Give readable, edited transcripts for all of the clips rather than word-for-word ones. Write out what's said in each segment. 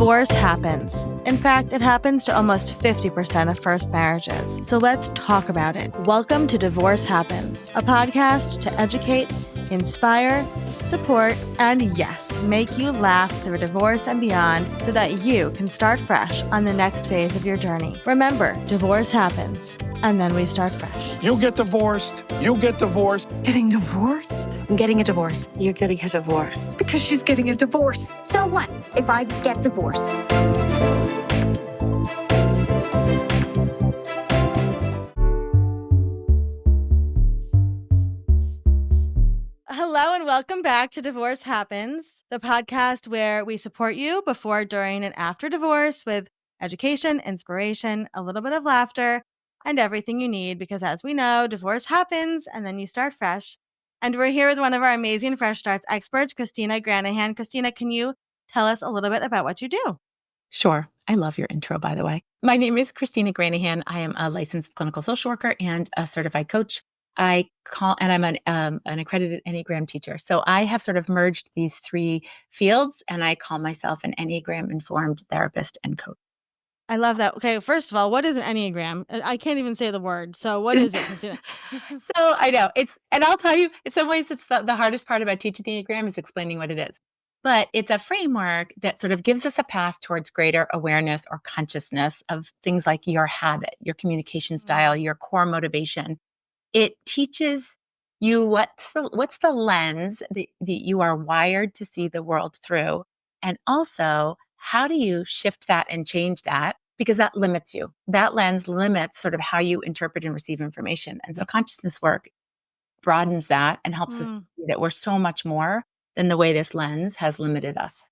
Divorce happens. In fact, it happens to almost 50% of first marriages. So let's talk about it. Welcome to Divorce Happens, a podcast to educate, inspire, support, and yes, make you laugh through divorce and beyond so that you can start fresh on the next phase of your journey. Remember, divorce happens, and then we start fresh. You get divorced. You get divorced. Getting divorced? I'm getting a divorce. You're getting a divorce. Because she's getting a divorce. So what if I get divorced? Hello and welcome back to Divorce Happens, the podcast where we support you before, during, and after divorce with education, inspiration, a little bit of laughter, and everything you need because as we know, divorce happens and then you start fresh. And we're here with one of our amazing Fresh Starts experts, Christina Granahan. Christina, can you tell us a little bit about what you do? Sure. I love your intro, by the way. My name is Christina Granahan. I am a licensed clinical social worker and a certified coach. I'm an accredited Enneagram teacher. So I have sort of merged these three fields, and I call myself an Enneagram-Informed therapist and coach. I love that. Okay, first of all, what is an Enneagram? I can't even say the word. So what is it, Christina? So I know and I'll tell you, in some ways, it's the hardest part about teaching the Enneagram is explaining what it is. But it's a framework that sort of gives us a path towards greater awareness or consciousness of things like your habit, your communication style, your core motivation. It teaches you what's the lens that you are wired to see the world through. And also, how do you shift that and change that? Because that limits you. That lens limits sort of how you interpret and receive information. And so consciousness work broadens that and helps us see that we're so much more than the way this lens has limited us.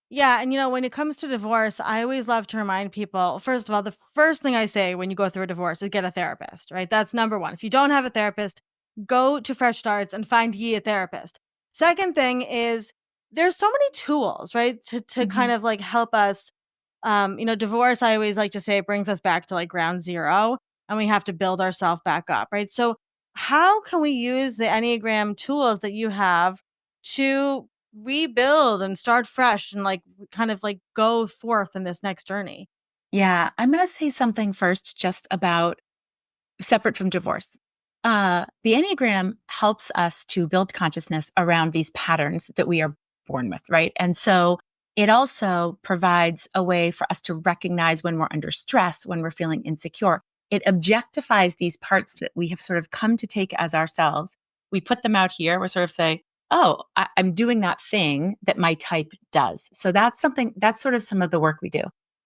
Yeah. And, when it comes to divorce, I always love to remind people, first of all, the first thing I say when you go through a divorce is get a therapist, right? That's number one. If you don't have a therapist, go to Fresh Starts and find ye a therapist. Second thing is there's so many tools, right? To kind of like help us, divorce, I always like to say it brings us back to like ground zero and we have to build ourselves back up, right? So how can we use the Enneagram tools that you have to rebuild and start fresh and like kind of like go forth in this next journey? Yeah, I'm going to say something first just about separate from divorce. The Enneagram helps us to build consciousness around these patterns that we are born with, right? And so it also provides a way for us to recognize when we're under stress, when we're feeling insecure. It objectifies these parts that we have sort of come to take as ourselves. We put them out here. We're sort of saying, oh, I'm doing that thing that my type does. So that's sort of some of the work we do.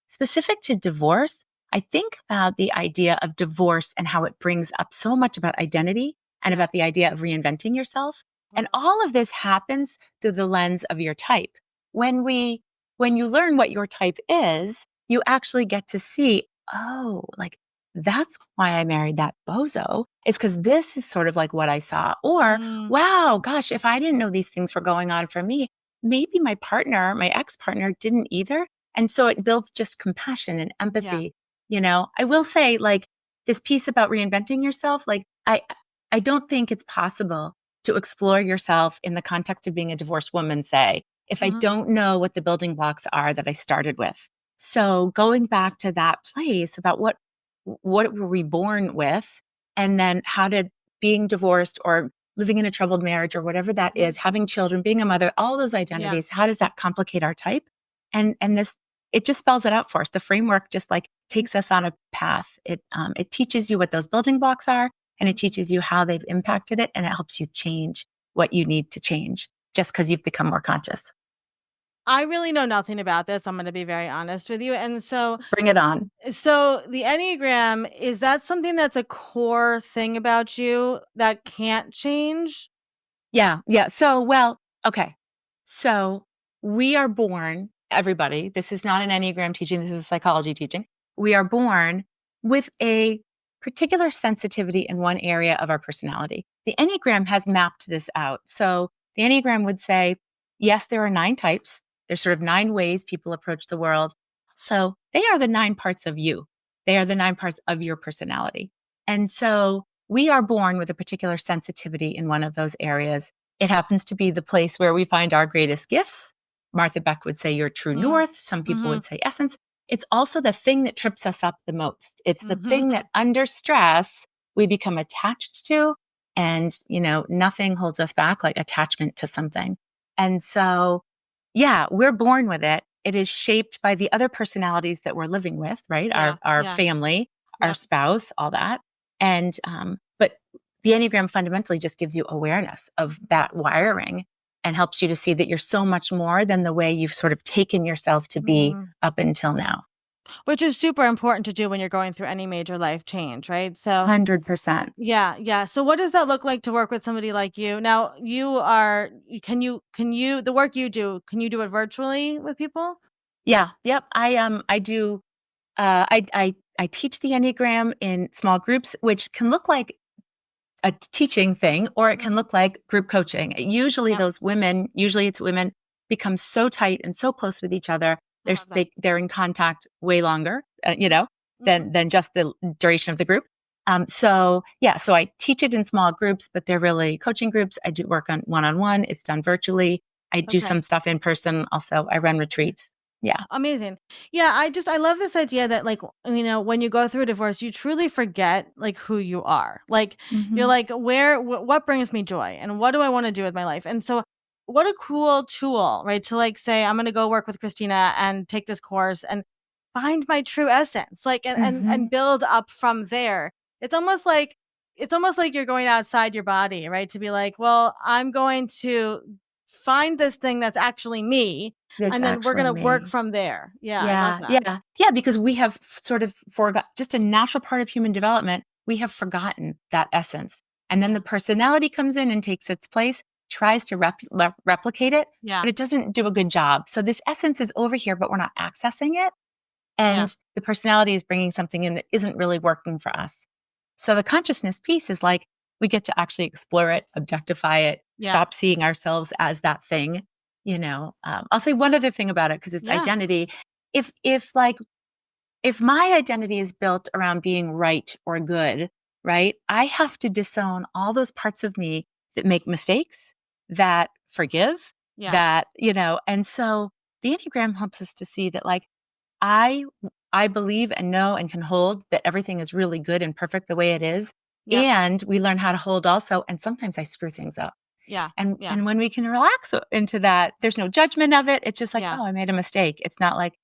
Specific to divorce, I think about the idea of divorce and how it brings up so much about identity and about the idea of reinventing yourself. And all of this happens through the lens of your type. When you learn what your type is, you actually get to see, oh, like that's why I married that bozo. It's because this is sort of like what I saw. Or, wow, gosh, if I didn't know these things were going on for me, maybe my ex-partner didn't either. And so it builds just compassion and empathy. Yeah. I will say like this piece about reinventing yourself, like I don't think it's possible to explore yourself in the context of being a divorced woman, say, if I don't know what the building blocks are that I started with. So going back to that place about what were we born with, and then how did being divorced or living in a troubled marriage or whatever that is, having children, being a mother, all those identities, how does that complicate our type? And this, it just spells it out for us. The framework just like takes us on a path. It teaches you what those building blocks are, and it teaches you how they've impacted it, and it helps you change what you need to change just because you've become more conscious. I really know nothing about this. I'm going to be very honest with you. And so bring it on. So the Enneagram, is that something that's a core thing about you that can't change? Yeah. So, okay. So we are born, everybody, this is not an Enneagram teaching, this is a psychology teaching. We are born with a particular sensitivity in one area of our personality. The Enneagram has mapped this out. So the Enneagram would say, yes, there are 9 types. There's sort of 9 ways people approach the world. So they are the 9 parts of you. They are the 9 parts of your personality. And so we are born with a particular sensitivity in one of those areas. It happens to be the place where we find our greatest gifts, Martha Beck would say your true Mm. north. Some people Mhm. would say essence. It's also the thing that trips us up the most. It's the thing Mhm. that under stress we become attached to. And, nothing holds us back like attachment to something. And so, yeah, we're born with it. It is shaped by the other personalities that we're living with, right? Yeah. Our Yeah. family, our Yep. spouse, all that. And, but the Enneagram fundamentally just gives you awareness of that wiring and helps you to see that you're so much more than the way you've sort of taken yourself to be Mhm. up until now. Which is super important to do when you're going through any major life change, right? So 100%. yeah, yeah. So what does that look like to work with somebody like you? Now, can you the work you do, can you do it virtually with people? Yeah. Yep. I do I teach the Enneagram in small groups, which can look like a teaching thing, or it can Mhm. look like group coaching. Yep. Usually it's women, become so tight and so close with each other. I love that. They're in contact way longer, Mhm. than just the duration of the group. So I teach it in small groups, but they're really coaching groups. I do work on one-on-one. It's done virtually. I do Okay. some stuff in person. Also, I run retreats. Yeah. Amazing. Yeah, I love this idea that like, when you go through a divorce, you truly forget like who you are. Like you're Hmm. like, what brings me joy and what do I want to do with my life? And so what a cool tool, right? To like say, I'm going to go work with Christina and take this course and find my true essence, like, and Hmm. build up from there. It's almost like, you're going outside your body, right? To be like, well, I'm going to find this thing that's actually me, That's and then we're actually gonna work me. from there. Yeah, I love Yeah, that. yeah, yeah, because we have sort of forgot just a natural part of human development. We have forgotten that essence. And then Yeah. the personality comes in and takes its place, tries to replicate it, Yeah. but it doesn't do a good job. So this essence is over here, but we're not accessing it. Yeah. And the personality is bringing something in that isn't really working for us. So the consciousness piece is like we get to actually explore it, objectify it, Yeah. stop seeing ourselves as that thing. I'll say one other thing about it because it's Yeah. identity. If my identity is built around being right or good, right, I have to disown all those parts of me that make mistakes, that forgive, Yeah. and so the Enneagram helps us to see that like I I believe and know and can hold that everything is really good and perfect the way it is. Yep. And we learn how to hold also. And sometimes I screw things up. Yeah. And Yeah. and when we can relax into that, there's no judgment of it. It's just like, Yeah. oh, I made a mistake. It's not like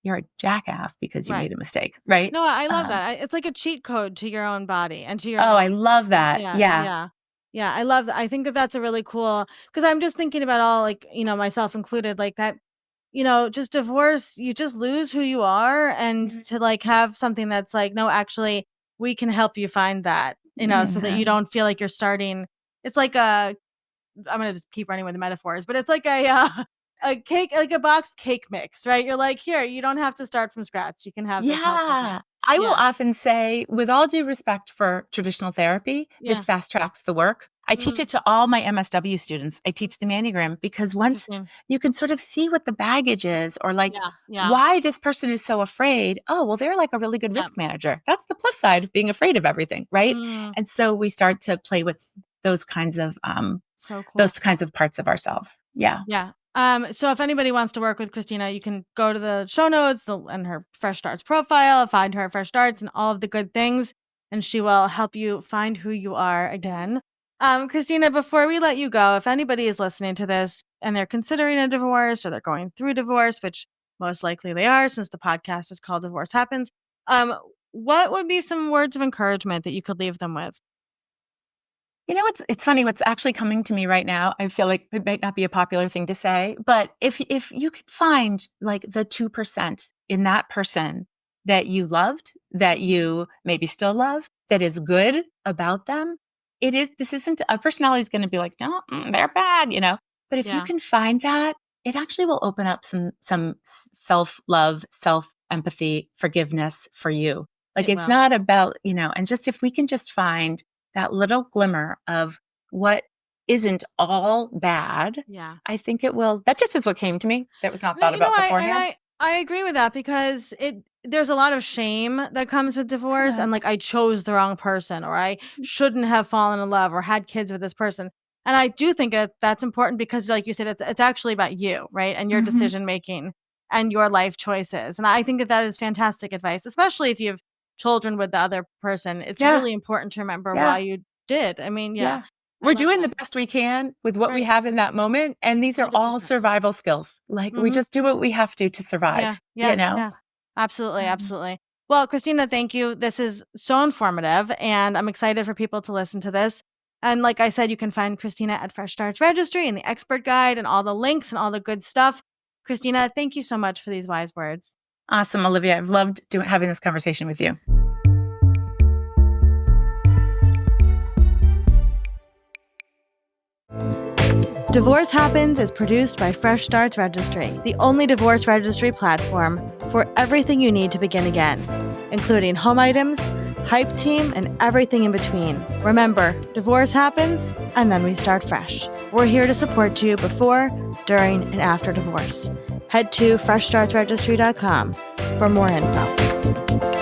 you're a jackass because you Right. made a mistake, right? No, I love Um, that. It's like a cheat code to your own body and to your oh, I own. love that. Yeah. Yeah. Yeah. Yeah. I love that. I think that that's a really cool, because I'm just thinking about all, like, myself included, like that, just divorce, you just lose who you are. And Mhm. to like have something that's like, no, actually, we can help you find that, so that Yeah. you don't feel like you're starting. It's like I'm gonna just keep running with the metaphors, but it's like a cake, like a boxed cake mix, right? You're like, here, you don't have to start from scratch. You can have this helpful Yeah. thing. I will Yeah, often say, with all due respect for traditional therapy, yeah. this fast tracks the work. I teach Mm, it to all my MSW students. I teach them Enneagram because once interesting. you can sort of see what the baggage is or like Yeah, yeah, why this person is so afraid. Oh, well, they're like a really good yeah. risk manager. That's the plus side of being afraid of everything, right? Mm, And so we start to play with those kinds of so cool. those kinds of parts of ourselves. Yeah. Yeah. So if anybody wants to work with Christina, you can go to the show notes and her Fresh Starts profile, find her at Fresh Starts and all of the good things, and she will help you find who you are again. Christina, before we let you go, if anybody is listening to this and they're considering a divorce or they're going through divorce, which most likely they are since the podcast is called Divorce Happens, what would be some words of encouragement that you could leave them with? It's funny what's actually coming to me right now. I feel like it might not be a popular thing to say, but if you could find like the 2% in that person that you loved, that you maybe still love, that is good about them, this isn't a personality is going to be like, no, they're bad, But if you Yeah, can find that, it actually will open up some self-love, self-empathy, forgiveness for you. Like it it's will. not about, and just if we can just find that little glimmer of what isn't all bad, Yeah. I think it will. That just is what came to me. That was not No, thought about beforehand. I agree with that, because there's a lot of shame that comes with divorce, Yeah. and like I chose the wrong person, or I shouldn't have fallen in love or had kids with this person. And I do think that that's important because, like you said, it's actually about you, right? And your decision making and your life choices. And I think that that is fantastic advice, especially if you have children with the other person. It's Yeah. really important to remember Yeah. why you did. I mean, yeah. Yeah. I We're love doing that. the best we can with what we Right. have in that moment. And these are all 100%. survival skills. Like we Mhm. just do what we have to Yeah, survive, yeah, you know? yeah. Absolutely, Um, absolutely. Well, Christina, thank you. This is so informative, and I'm excited for people to listen to this. And like I said, you can find Christina at Fresh Starts Registry and the expert guide and all the links and all the good stuff. Christina, thank you so much for these wise words. Awesome, Olivia. I've loved having this conversation with you. Divorce Happens is produced by Fresh Starts Registry, the only divorce registry platform for everything you need to begin again, including home items, hype team, and everything in between. Remember, divorce happens, and then we start fresh. We're here to support you before, during, and after divorce. Head to freshstartsregistry.com for more info.